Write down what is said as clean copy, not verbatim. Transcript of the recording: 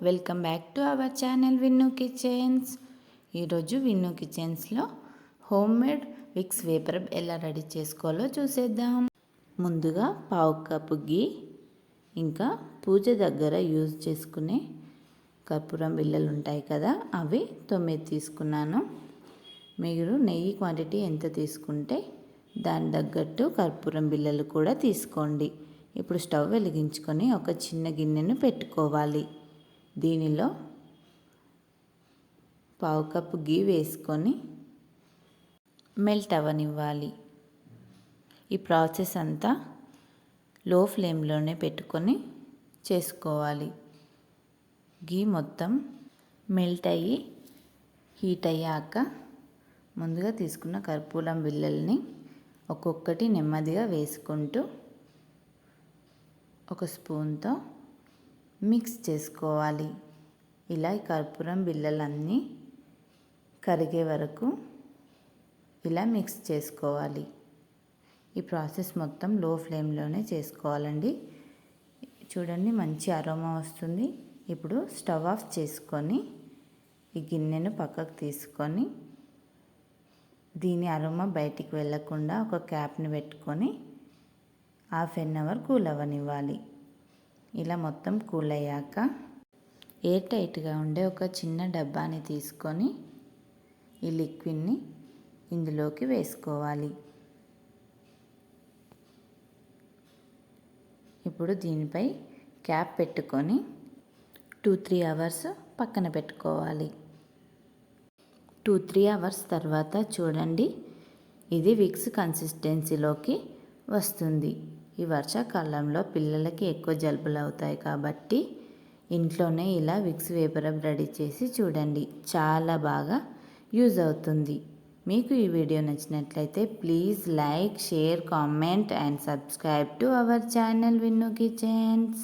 Welcome back to our channel Vinnu kitchens. ఈరోజు విన్ను కిచెన్స్లో homemade Vicks vapour ఎలా ready చేసుకోవాలో చూసేద్దాం. ముందుగా పావు కప్పు గీ, ఇంకా పూజ దగ్గర యూజ్ చేసుకునే కర్పూరం బిళ్ళలు ఉంటాయి కదా, అవి 9 తీసుకున్నాను. మీరు నెయ్యి క్వాంటిటీ ఎంత తీసుకుంటే దాని తగ్గట్టు కర్పూరం బిళ్ళలు కూడా తీసుకోండి. ఇప్పుడు స్టవ్ వెలిగించుకొని ఒక చిన్న గిన్నెను పెట్టుకోవాలి. దీనిలో పావు కప్పు గీ వేసుకొని మెల్ట్ అవ్వనివ్వాలి. ఈ ప్రాసెస్ అంతా లో ఫ్లేమ్లోనే పెట్టుకొని చేసుకోవాలి. గీ మొత్తం మెల్ట్ అయ్యి హీట్ అయ్యాక ముందుగా తీసుకున్న కర్పూరం బిళ్ళల్ని ఒక్కొక్కటి నెమ్మదిగా వేసుకుంటూ ఒక స్పూన్తో మిక్స్ చేసుకోవాలి. ఇలా ఈ కర్పూరం బిళ్ళలన్నీ కరిగే వరకు ఇలా మిక్స్ చేసుకోవాలి. ఈ ప్రాసెస్ మొత్తం లో ఫ్లేమ్లోనే చేసుకోవాలండి. చూడండి, మంచి అరోమా వస్తుంది. ఇప్పుడు స్టవ్ ఆఫ్ చేసుకొని ఈ గిన్నెను పక్కకు తీసుకొని దీని అరోమా బయటికి వెళ్ళకుండా ఒక క్యాప్ని పెట్టుకొని 1/2 అవర్ కూల్ అవ్వనివ్వాలి. ఇలా మొత్తం కూల్ అయ్యాక ఎయిర్ టైట్గా ఉండే ఒక చిన్న డబ్బాని తీసుకొని ఈ లిక్విడ్ని ఇందులోకి వేసుకోవాలి. ఇప్పుడు దీనిపై క్యాప్ పెట్టుకొని 2-3 అవర్స్ పక్కన పెట్టుకోవాలి. 2-3 అవర్స్ తర్వాత చూడండి, ఇది విక్స్ కన్సిస్టెన్సీలోకి వస్తుంది. ఈ వర్షాకాలంలో పిల్లలకి ఎక్కువ జలుబులు అవుతాయి కాబట్టి ఇంట్లోనే ఇలా విక్స్ వేపర్ రెడీ చేసి చూడండి, చాలా బాగా యూజ్ అవుతుంది. మీకు ఈ వీడియో నచ్చినట్లయితే please like, share, comment and subscribe to our channel Vinnu kitchens.